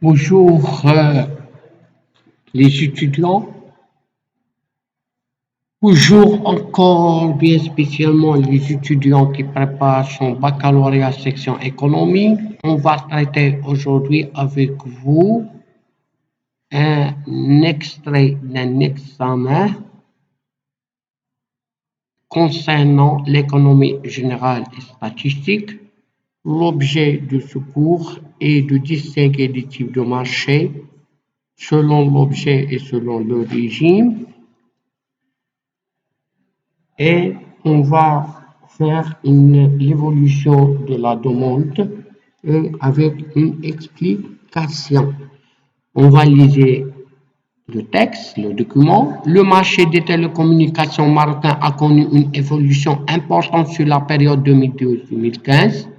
Bonjour les étudiants, bonjour encore bien spécialement les étudiants qui préparent son baccalauréat section économie. On va traiter aujourd'hui avec vous un extrait d'un examen concernant l'économie générale et statistique. L'objet de ce cours est de distinguer les types de marchés selon l'objet et selon le régime. Et on va faire l'évolution de la demande avec une explication. On va lire le texte, le document. Le marché des télécommunications marocain a connu une évolution importante sur la période 2012-2015.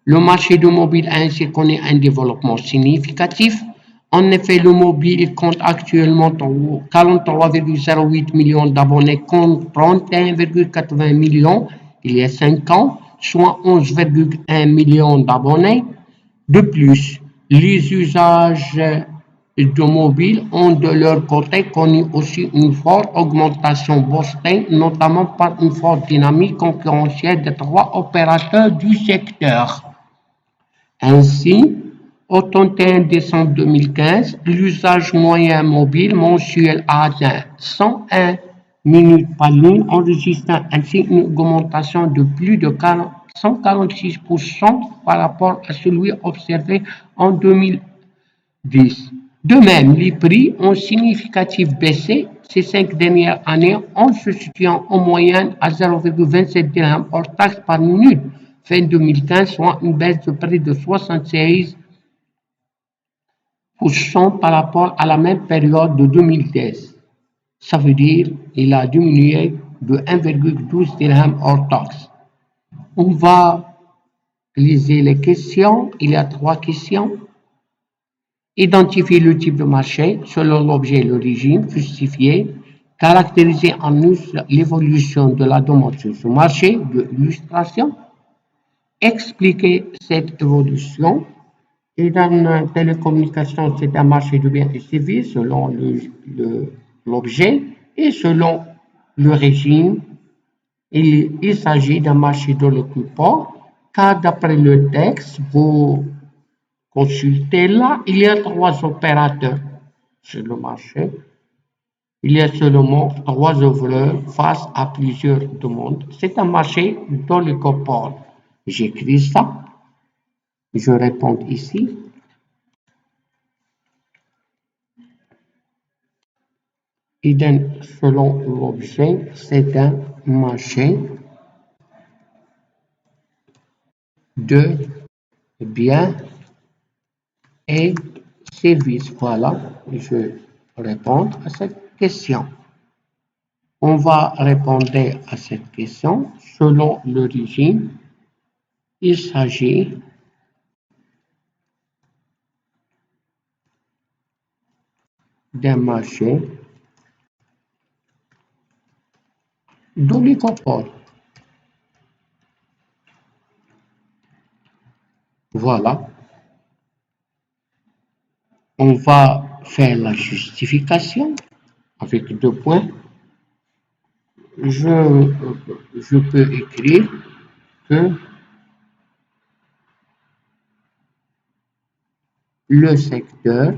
Le marché du mobile a ainsi connu un développement significatif. En effet, le mobile compte actuellement 43,08 millions d'abonnés contre 31,80 millions il y a 5 ans, soit 11,1 millions d'abonnés. De plus, les usages de mobile ont de leur côté connu aussi une forte augmentation boostée, notamment par une forte dynamique concurrentielle des trois opérateurs du secteur. Ainsi, au 31 décembre 2015, l'usage moyen mobile mensuel a atteint 101 minutes par ligne, enregistrant ainsi une augmentation de plus de 146% par rapport à celui observé en 2010. De même, les prix ont significativement baissé ces 5 dernières années en se situant en moyenne à 0,27 dirhams hors taxe par minute fin 2015, soit une baisse de près de 76% par rapport à la même période de 2010. Ça veut dire qu'il a diminué de 1,12 dirhams hors taxe. On va lire les questions. Il y a 3 questions. Identifier le type de marché selon l'objet et le régime, justifier, caractériser en outre l'évolution de la demande sur ce marché, de l'illustration, expliquer cette évolution. Et dans la télécommunication, c'est un marché de biens et services selon l'objet et selon le régime. Il s'agit d'un marché de l'occupant, car d'après le texte, vous consultez là, il y a 3 opérateurs sur le marché. Il y a seulement 3 ouvreurs face à plusieurs demandes. C'est un marché d'oligopole. J'écris ça. Je réponds ici. Idem selon l'objet, c'est un marché de biens et services. Voilà, je réponds à cette question. On va répondre à cette question selon le régime. Il s'agit d'un marché d'oligopole. Voilà. On va faire la justification avec 2 points. Je peux écrire que le secteur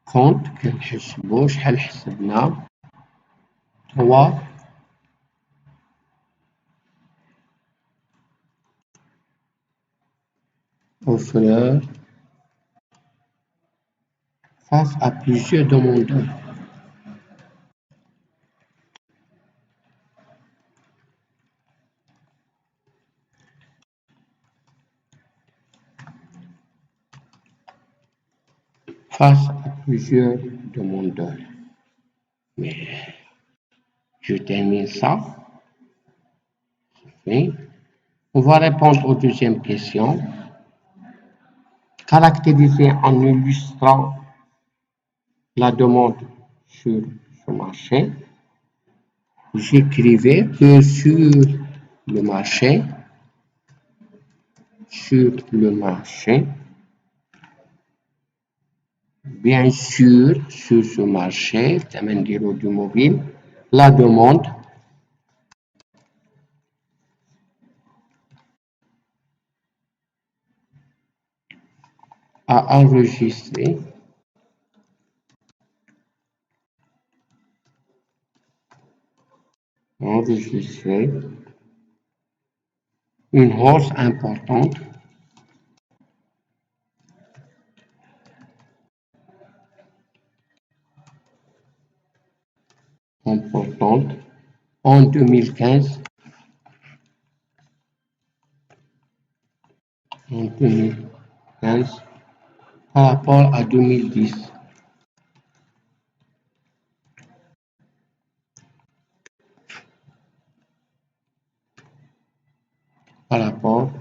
compte كنحسبو شحال حسبنا 3 offreurs face à plusieurs demandeurs. Face à plusieurs demandeurs. Mais je termine ça. Et on va répondre aux deuxième question. Caractériser en illustrant la demande sur ce marché. J'écrivais que sur le marché, sur le marché. Bien sûr, sur ce marché, c'est-à-dire automobile, la demande a enregistré une hausse importante en 2015, en 2015 par rapport à 2010, par rapport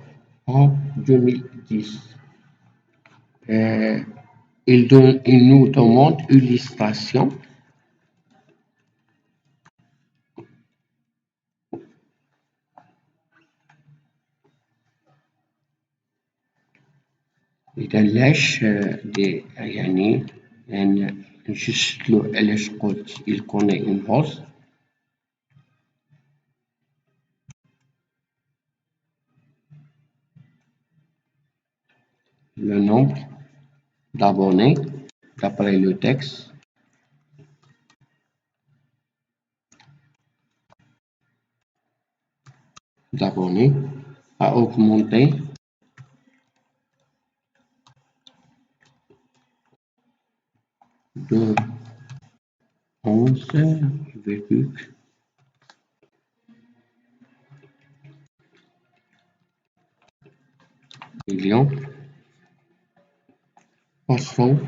à 2010. Euh, il nous demande une illustration. يدلعش دي يعني لأن نشست له علاش قلت il connaît une hausse. Le nombre d'abonnés, d'après le texte, d'abonnés a augmenté de 11,millions passant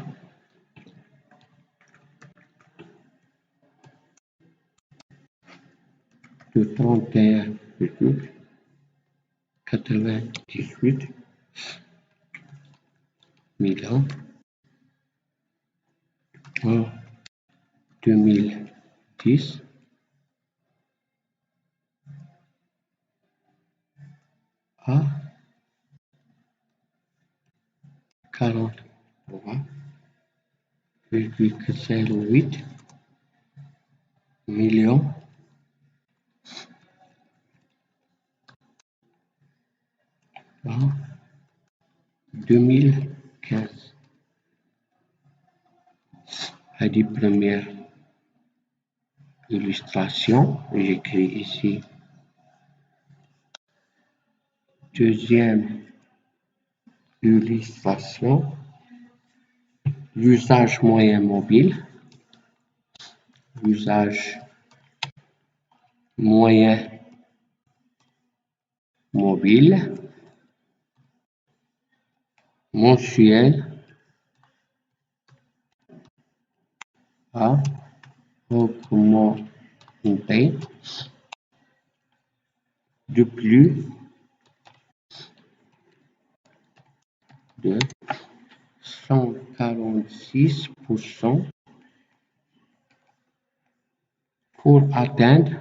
de 31,98 millions en 2010 à 43,08 millions en 2015. À des premières illustrations, j'écris ici deuxième illustration, l'usage moyen mobile, usage moyen mobile mensuel a augmenté de plus de 146% pour atteindre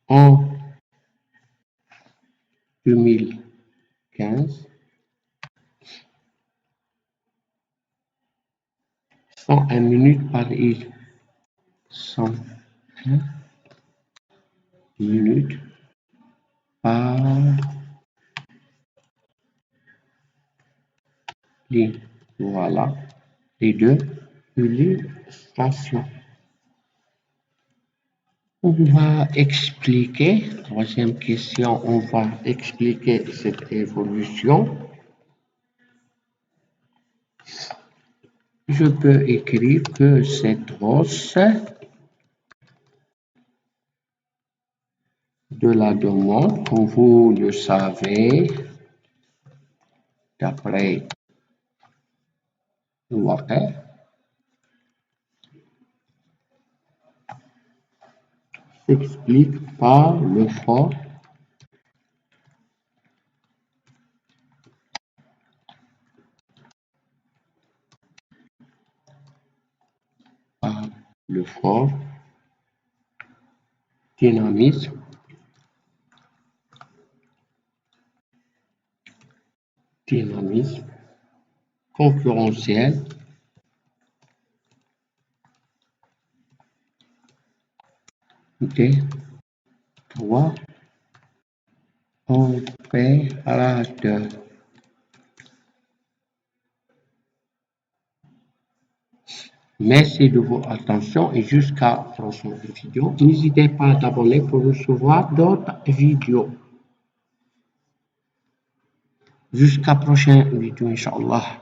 en 2015 101 minutes par île. 101 minutes par ligne. Voilà les deux illustrations. On va expliquer, troisième question, on va expliquer cette évolution. Je peux écrire que cette hausse de la demande, comme vous le savez, d'après Walker, s'explique par le fort par le fort dynamisme, dynamisme, concurrentiel, ok, 3, opérateur. Merci de votre attention et jusqu'à la prochaine vidéo. N'hésitez pas à t'abonner pour recevoir d'autres vidéos. Jusqu'à la prochaine vidéo, Inch'Allah.